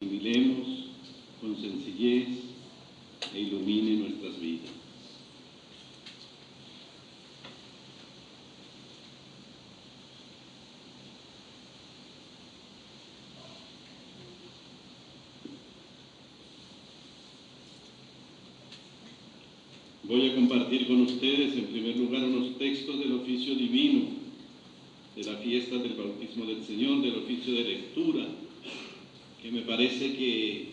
Miremos con sencillez e ilumine nuestras vidas. Voy a compartir con ustedes, en primer lugar, unos textos del oficio divino, de la fiesta del bautismo del Señor, del oficio de lectura, que me parece que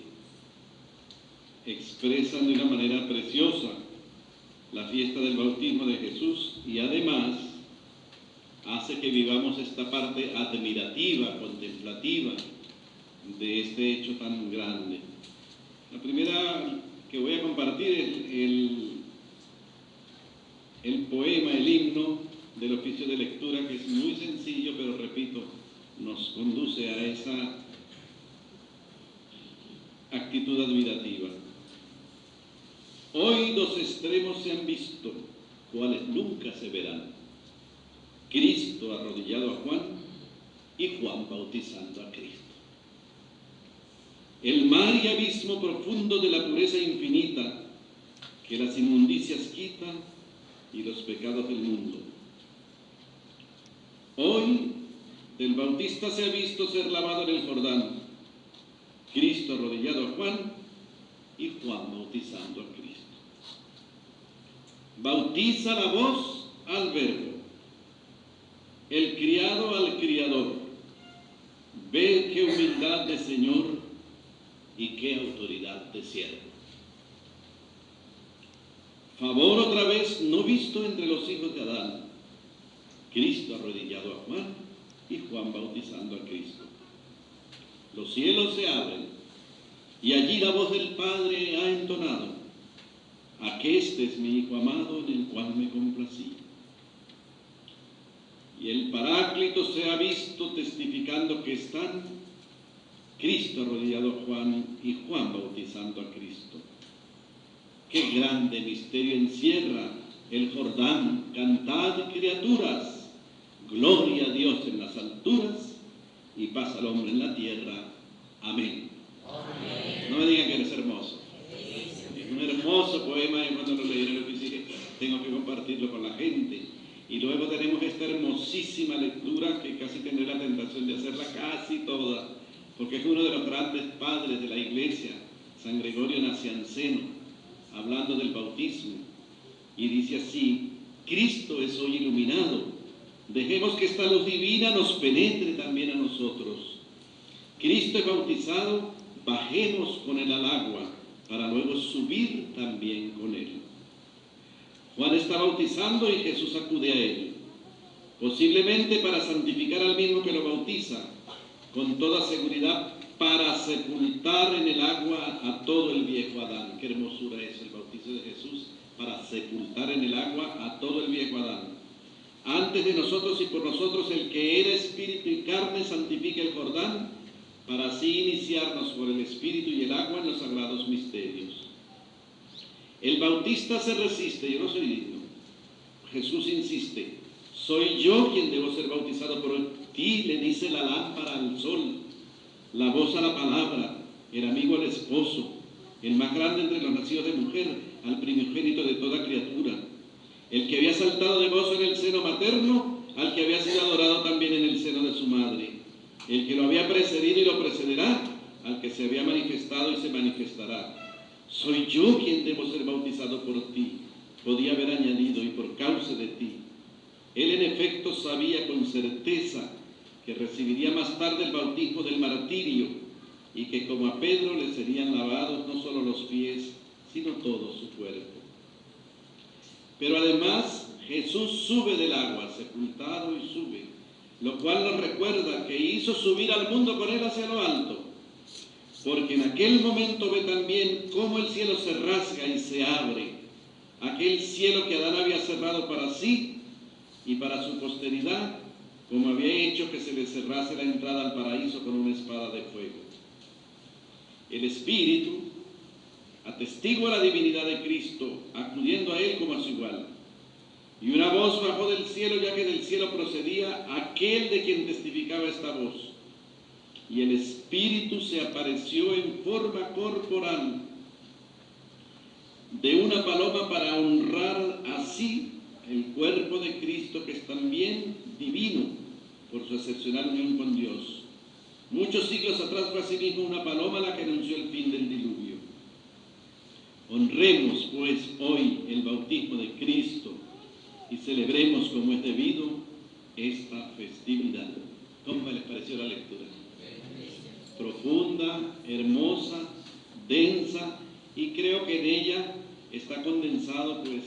expresan de una manera preciosa la fiesta del bautismo de Jesús y además hace que vivamos esta parte admirativa, contemplativa de este hecho tan grande. La primera que voy a compartir es el poema, el himno del oficio de lectura, que es muy sencillo, pero repito, nos conduce a esa actitud admirativa. Hoy dos extremos se han visto, cuales nunca se verán. Cristo arrodillado a Juan y Juan bautizando a Cristo. El mar y abismo profundo de la pureza infinita, que las inmundicias quita y los pecados del mundo. Hoy del Bautista se ha visto ser lavado en el Jordán, Cristo arrodillado a Juan y Juan bautizando a Cristo. Bautiza la voz al verbo, el criado al criador. Ve qué humildad de Señor y qué autoridad de siervo. Favor otra vez no visto entre los hijos de Adán, Cristo arrodillado a Juan y Juan bautizando a Cristo. Los cielos se abren y allí la voz del Padre ha entonado: aqueste es mi Hijo amado en el cual me complací. Y el Paráclito se ha visto testificando que están Cristo arrodillado a Juan y Juan bautizando a Cristo. Qué grande misterio encierra el Jordán. Cantad, criaturas, gloria a Dios en las alturas y paz al hombre en la tierra. Amén. Amén. No me digan que eres hermoso. Es un hermoso poema y cuando lo leí en el oficio tengo que compartirlo con la gente. Y luego tenemos esta hermosísima lectura que casi tendré la tentación de hacerla casi toda, porque es uno de los grandes padres de la Iglesia, San Gregorio Nacianceno, hablando del bautismo, y dice así: Cristo es hoy iluminado, dejemos que esta luz divina nos penetre también a nosotros. Cristo es bautizado, bajemos con él al agua, para luego subir también con él. Juan está bautizando y Jesús acude a él, posiblemente para santificar al mismo que lo bautiza, con toda seguridad para sepultar en el agua a todo el viejo Adán. Qué hermosura es el bautizo de Jesús, para sepultar en el agua a todo el viejo Adán. Antes de nosotros y por nosotros el que era espíritu y carne santifica el Jordán, para así iniciarnos por el espíritu y el agua en los sagrados misterios. El bautista se resiste: yo no soy digno. Jesús insiste: soy yo quien debo ser bautizado por ti, le dice la lámpara al sol, la voz a la palabra, el amigo al esposo, el más grande entre los nacidos de mujer, al primogénito de toda criatura, el que había saltado de gozo en el seno materno, al que había sido adorado también en el seno de su madre, el que lo había precedido y lo precederá, al que se había manifestado y se manifestará. Soy yo quien debo ser bautizado por ti, podía haber añadido, y por causa de ti. Él en efecto sabía con certeza que recibiría más tarde el bautismo del martirio y que como a Pedro le serían lavados no solo los pies, sino todo su cuerpo. Pero además Jesús sube del agua, sepultado y sube, lo cual nos recuerda que hizo subir al mundo con él hacia lo alto, porque en aquel momento ve también cómo el cielo se rasga y se abre, aquel cielo que Adán había cerrado para sí y para su posteridad, como había hecho que se le cerrase la entrada al paraíso con una espada de fuego. El Espíritu atestigua la divinidad de Cristo, acudiendo a él como a su igual. Y una voz bajó del cielo, ya que del cielo procedía aquel de quien testificaba esta voz: y el Espíritu se apareció en forma corporal de una paloma para honrar así el cuerpo de Cristo, que es también divino por su excepcional unión con Dios. Muchos siglos atrás fue asimismo una paloma la que anunció el fin del diluvio. Honremos pues hoy el bautismo de Cristo y celebremos como es debido esta festividad. ¿Cómo les pareció la lectura? Profunda, hermosa, densa, y creo que en ella está condensado pues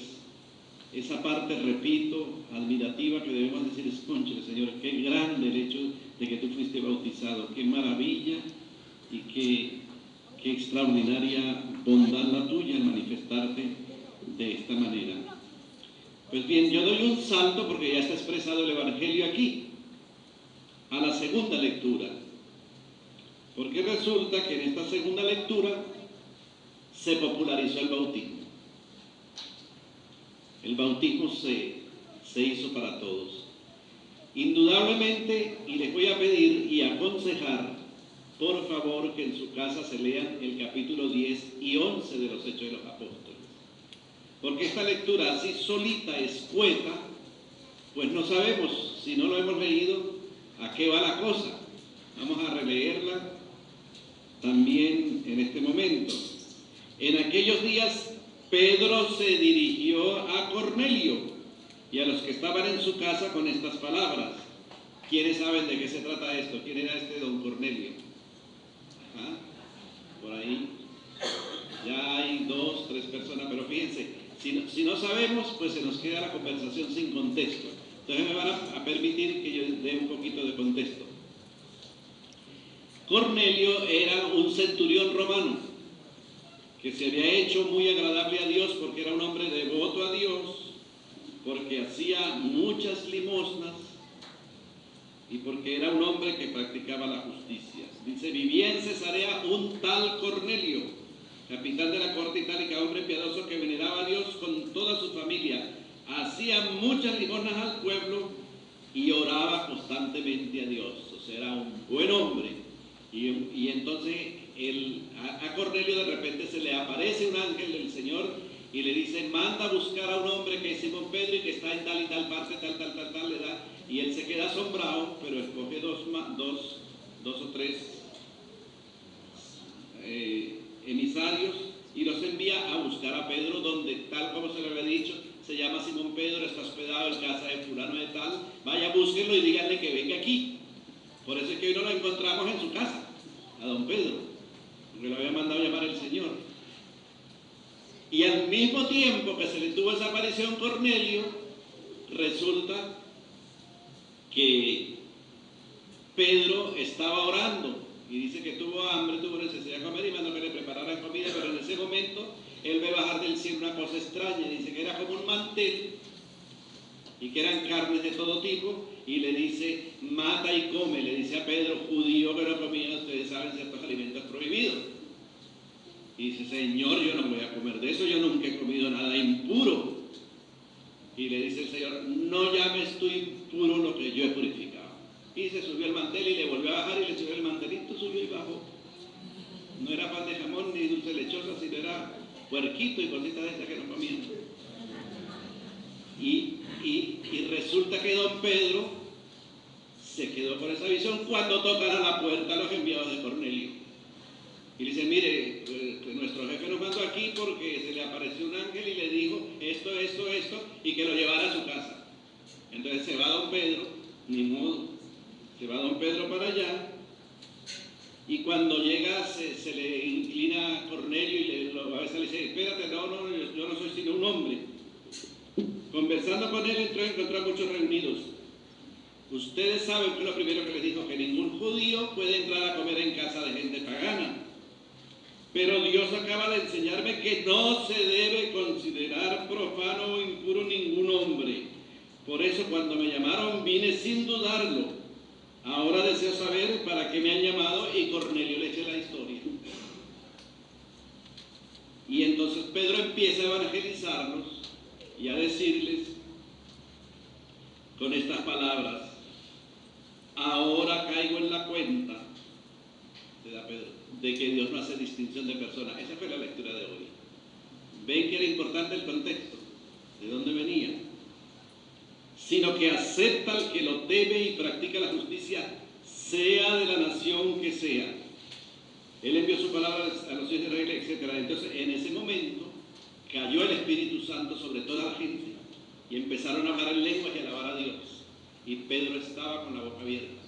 esa parte, repito, admirativa que debemos decir es: cónchale, Señor, qué grande el hecho de que tú fuiste bautizado, qué maravilla y qué extraordinaria bondad la tuya al manifestarte de esta manera. Pues bien, yo doy un salto porque ya está expresado el Evangelio aquí, a la segunda lectura, porque resulta que en esta segunda lectura se popularizó el bautismo. El bautismo se hizo para todos. Indudablemente, y les voy a pedir y aconsejar, por favor, que en su casa se lean el capítulo 10 y 11 de los Hechos de los Apóstoles. Porque esta lectura así solita, escueta, pues no sabemos, si no lo hemos leído, a qué va la cosa. Vamos a releerla también en este momento. En aquellos días Pedro se dirigió a Cornelio y a los que estaban en su casa con estas palabras. ¿Quiénes saben de qué se trata esto? ¿Quién era este don Cornelio? Ajá, por ahí ya hay 2, 3 personas, pero fíjense, si no sabemos, pues se nos queda la conversación sin contexto. Entonces me van a permitir que yo dé un poquito de contexto. Cornelio era un centurión romano que se había hecho muy agradable a Dios porque era un hombre devoto a Dios, porque hacía muchas limosnas y porque era un hombre que practicaba la justicia. Dice: vivía en Cesarea un tal Cornelio, capitán de la corte itálica, hombre piadoso que veneraba a Dios con toda su familia, hacía muchas limosnas al pueblo y oraba constantemente a Dios. O sea, era un buen hombre. Y entonces a Cornelio de repente se le aparece un ángel del Señor y le dice: manda a buscar a un hombre que es Simón Pedro y que está en tal y tal parte, tal, le da. Y él se queda asombrado, pero escoge dos o tres emisarios y los envía a buscar a Pedro, donde, tal como se le había dicho, se llama Simón Pedro, está hospedado en casa de fulano de tal. Vaya, búsquenlo y díganle que venga aquí. Por eso es que hoy no lo encontramos en su casa, a don Pedro, porque lo había mandado llamar el Señor. Y al mismo tiempo que se le tuvo esa aparición Cornelio, resulta que Pedro estaba orando y dice que tuvo hambre, tuvo necesidad de comer y mandó que le prepararan comida, pero en ese momento él ve bajar del cielo una cosa extraña. Dice que era como un mantel y que eran carnes de todo tipo, y le dice: mata y come. Le dice a Pedro, judío que no comía, ustedes saben, ciertos alimentos prohibidos. Y dice: Señor, yo no voy a comer de eso, yo nunca he comido nada impuro. Y le dice el Señor: no llames tú impuro lo que yo he purificado. Y se subió el mantel y le volvió a bajar y le subió el mantelito, subió y bajó. No era pan de jamón ni dulce lechosa, sino era puerquito y cositas de estas que no comían. Y resulta que don Pedro se quedó con esa visión cuando tocan a la puerta los enviados de Cornelio. Y le dice: mire, nuestro jefe nos mandó aquí porque se le apareció un ángel y le dijo esto, y que lo llevara a su casa. Entonces se va don Pedro, ni modo, se va don Pedro para allá, y cuando llega se le inclina a Cornelio y a veces le dice: espérate, no, yo no soy sino un hombre. Conversando con él encontró a muchos reunidos. Ustedes saben que lo primero que les dijo: que ningún judío puede entrar a comer en casa de gente pagana. Pero Dios acaba de enseñarme que no se debe considerar profano o impuro ningún hombre. Por eso cuando me llamaron vine sin dudarlo. Ahora deseo saber para qué me han llamado, y Cornelio le echa la historia. Y entonces Pedro empieza a evangelizarlos y a decirles con estas palabras: ahora caigo en la cuenta de que Dios no hace distinción de personas. Esa fue la lectura de hoy. Ven que era importante el contexto, de dónde venía. Sino que acepta al que lo teme y practica la justicia, sea de la nación que sea. Él envió su palabra a los hijos de Israel, etc. Entonces, en ese momento, cayó el Espíritu Santo sobre toda la gente y empezaron a hablar en lenguas y a alabar a Dios. Y Pedro estaba con la boca abierta.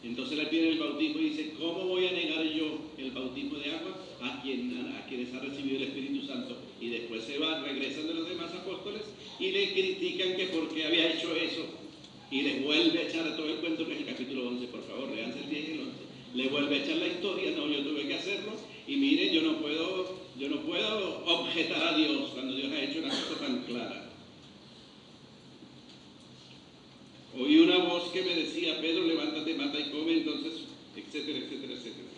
Entonces le piden el bautismo y dice, ¿cómo voy a negar yo el bautismo de agua a quienes ha recibido el Espíritu Santo? Y después se van, regresan de los demás apóstoles y le critican que por qué había hecho eso. Y les vuelve a echar a todo el cuento, que es el capítulo 11, por favor, leanse el 10 y el 11. Le vuelve a echar la historia, no, yo tuve que hacerlo. Y miren, yo no puedo objetar a Dios cuando Dios ha hecho una cosa tan clara. Oí una voz que me decía, Pedro, levántate, mata y come, entonces, etcétera, etcétera, etcétera.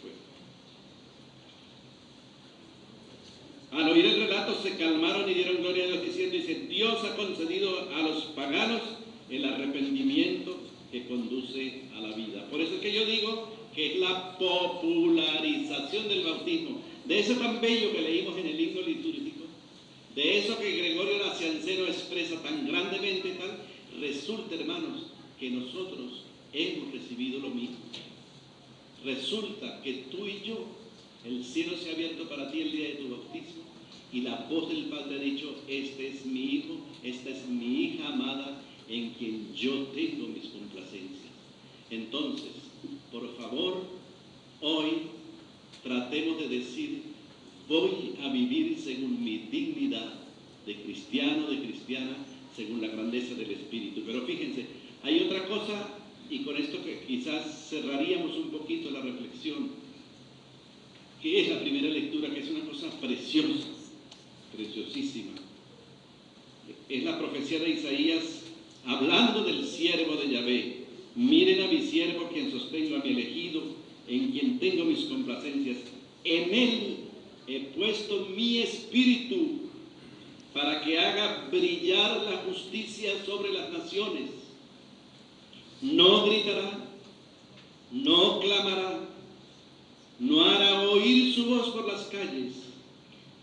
Al oír el relato se calmaron y dieron gloria a Dios diciendo, dice, Dios ha concedido a los paganos el arrepentimiento que conduce a la vida. Por eso es que yo digo que es la popularización del bautismo, de eso tan bello que leímos en el himno litúrgico, de eso que Gregorio Nacianceno expresa tan grandemente, resulta, hermanos, que nosotros hemos recibido lo mismo. Resulta que tú y yo, el cielo se ha abierto para ti el día de tu bautismo y la voz del Padre ha dicho, este es mi hijo, esta es mi hija amada en quien yo tengo mis complacencias. Entonces, por favor, hoy tratemos de decir, voy a vivir según mi dignidad de cristiano, de cristiana, según la grandeza del Espíritu. Pero fíjense, hay otra cosa, y con esto que quizás cerraríamos un poquito la reflexión, que es la primera lectura, que es una cosa preciosa, preciosísima. Es la profecía de Isaías hablando del siervo de Yahvé. Miren a mi siervo, quien sostengo, a mi elegido, en quien tengo mis complacencias. En él he puesto mi espíritu para que haga brillar la justicia sobre las naciones. No gritará, no clamará, no hará oír su voz por las calles,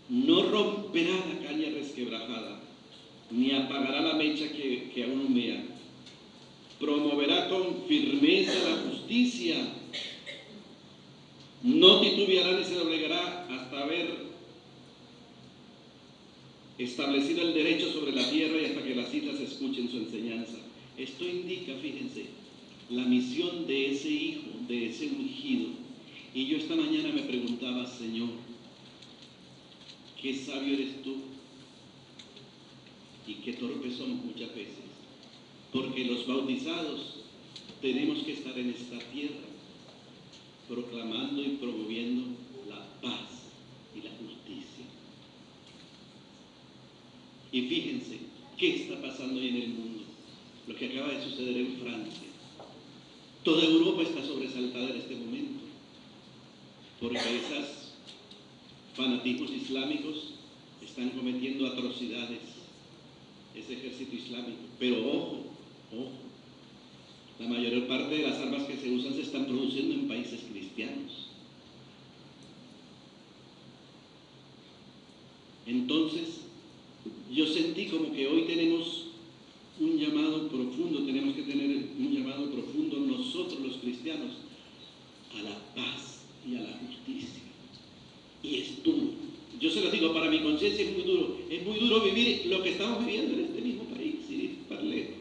no romperá la caña resquebrajada, ni apagará la mecha que aún humea. Promoverá con firmeza la justicia, no titubeará ni se doblegará hasta haber establecido el derecho sobre la tierra y hasta que las islas escuchen su enseñanza. Esto indica, fíjense, la misión de ese hijo, de ese ungido. Y yo esta mañana me preguntaba, Señor, qué sabio eres tú y qué torpes somos muchas veces, porque los bautizados tenemos que estar en esta tierra proclamando y promoviendo la paz y la justicia. Y fíjense, ¿qué está pasando hoy en el mundo? Lo que acaba de suceder en Francia. Toda Europa está sobresaltada en este momento, porque esos fanatismos islámicos están cometiendo atrocidades, ese ejército islámico. Pero ojo, la mayor parte de las armas que se usan se están produciendo en países cristianos. Entonces, yo sentí como que hoy tenemos un llamado profundo, tenemos que tener un llamado profundo nosotros los cristianos a la paz y a la justicia. Y es duro. Yo se lo digo, para mi conciencia es muy duro vivir lo que estamos viviendo en este mismo país, sin ir para lejos,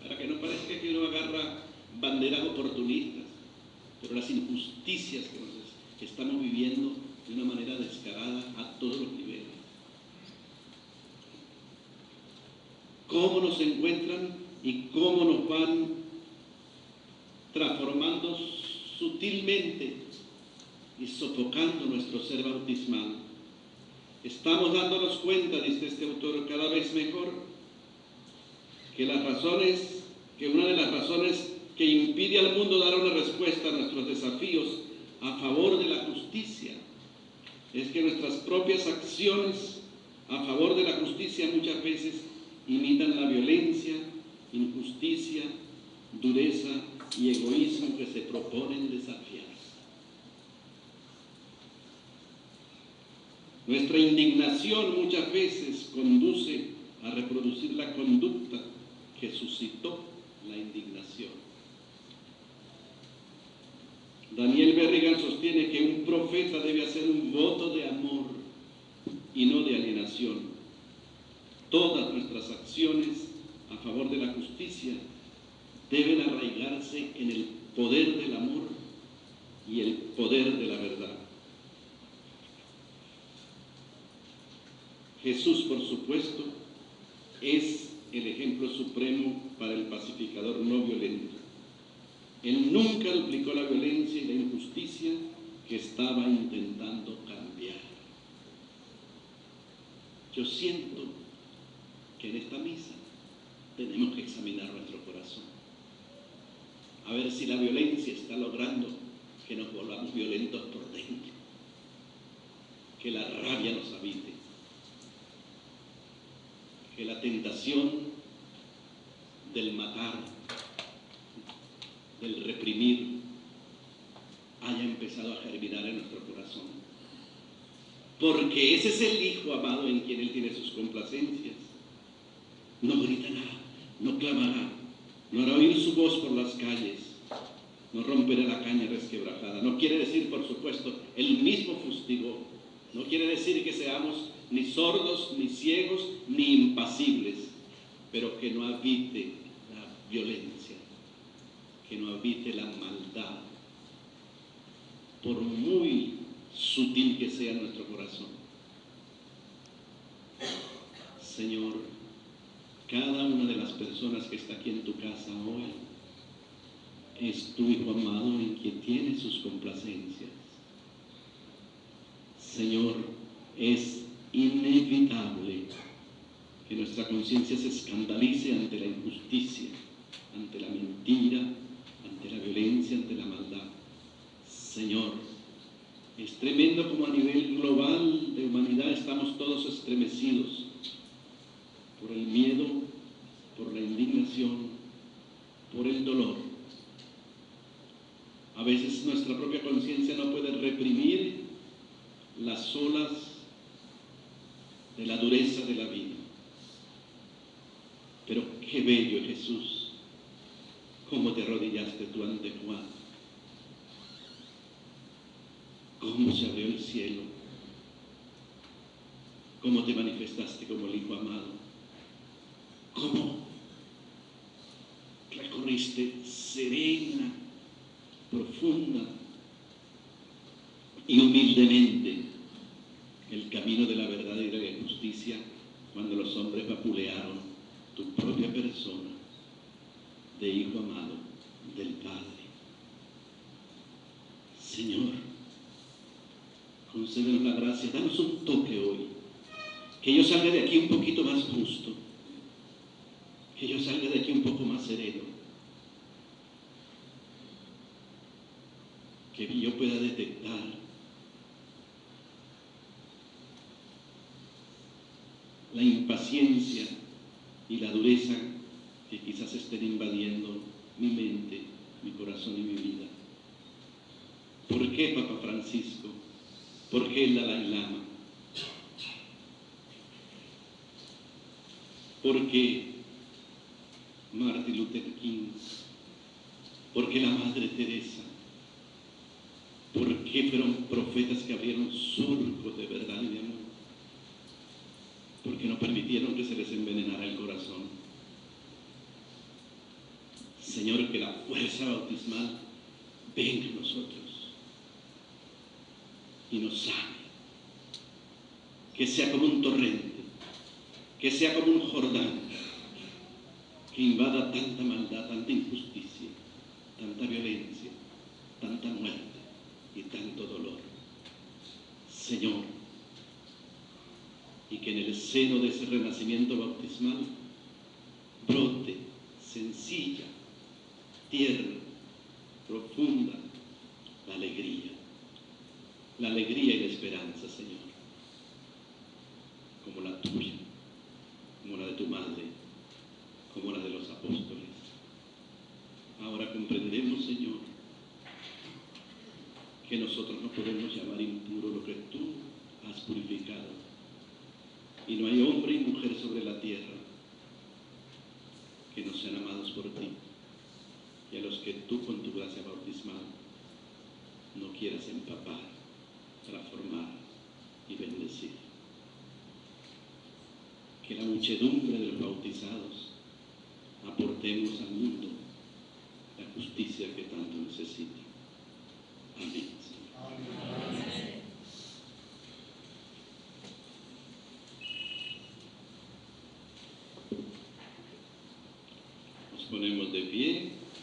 para que no parezca que uno agarra banderas oportunistas, pero las injusticias que estamos viviendo de una manera descarada a todos los niveles. Cómo nos encuentran y cómo nos van transformando sutilmente y sofocando nuestro ser bautismal. Estamos dándonos cuenta, dice este autor, cada vez mejor, que una de las razones que impide al mundo dar una respuesta a nuestros desafíos a favor de la justicia es que nuestras propias acciones a favor de la justicia muchas veces imitan la violencia, injusticia, dureza y egoísmo que se proponen desafiar. Nuestra indignación muchas veces conduce a reproducir la conducta que suscitó la indignación. Daniel Berrigan sostiene que un profeta debe hacer un voto de amor y no de alienación. Todas nuestras acciones a favor de la justicia deben arraigarse en el poder del amor y el poder de la verdad. Jesús, por supuesto, es el ejemplo supremo para el pacificador no violento. Él nunca duplicó la violencia y la injusticia que estaba intentando cambiar. Yo siento que en esta misa tenemos que examinar nuestro corazón, a ver si la violencia está logrando que nos volvamos violentos por dentro, que la rabia nos habite, que la tentación del matar, del reprimir, haya empezado a germinar en nuestro corazón. Porque ese es el Hijo amado en quien Él tiene sus complacencias. No gritará, no clamará, no hará oír su voz por las calles, no romperá la caña resquebrajada. No quiere decir, por supuesto, Él mismo fustigó. No quiere decir que seamos ni sordos, ni ciegos, ni impasibles, pero que no habite la violencia, que no habite la maldad, por muy sutil que sea nuestro corazón. Señor, cada una de las personas que está aquí en tu casa hoy es tu Hijo amado en quien tiene sus complacencias. Señor, es inevitable que nuestra conciencia se escandalice ante la injusticia, ante la mentira, ante la violencia, ante la maldad. Señor, es tremendo como a nivel global de humanidad estamos todos estremecidos por el miedo, por la indignación, por el dolor. A veces nuestra propia conciencia no puede reprimir las olas de la dureza de la vida. Pero qué bello, Jesús, cómo te arrodillaste tú ante Juan, cómo se abrió el cielo, cómo te manifestaste como el Hijo amado, cómo recorriste serena, profunda y humildemente el camino de la verdad y de la justicia cuando los hombres vapulearon tu propia persona de Hijo amado del Padre. Señor, concédenos la gracia, danos un toque hoy, que yo salga de aquí un poquito más justo, que yo salga de aquí un poco más sereno, que yo pueda detectar la impaciencia y la dureza que quizás estén invadiendo mi mente, mi corazón y mi vida. ¿Por qué Papa Francisco? ¿Por qué el Dalai Lama? ¿Por qué Martin Luther King? ¿Por qué la Madre Teresa? ¿Por qué fueron profetas que abrieron surcos de verdad y de amor? Porque no permitieron que se les envenenara el corazón. Señor, que la fuerza bautismal venga a nosotros y nos sane. Que sea como un torrente, que sea como un Jordán, que invada tanta maldad, tanta injusticia, tanta violencia, tanta muerte y tanto dolor. Señor, y que en el seno de ese renacimiento bautismal brote sencilla, tierna, profunda, la alegría y la esperanza, Señor, como la tuya, como la de tu madre, como la de los apóstoles. Ahora comprendemos, Señor, que nosotros no podemos llamar impuro lo que tú has purificado. la tierra que no sean amados por ti, y a los que tú con tu gracia bautismal no quieras empapar, transformar y bendecir. Que la muchedumbre de los bautizados aportemos al mundo la justicia que tanto necesita. Amén. Amén. Nos ponemos de pie.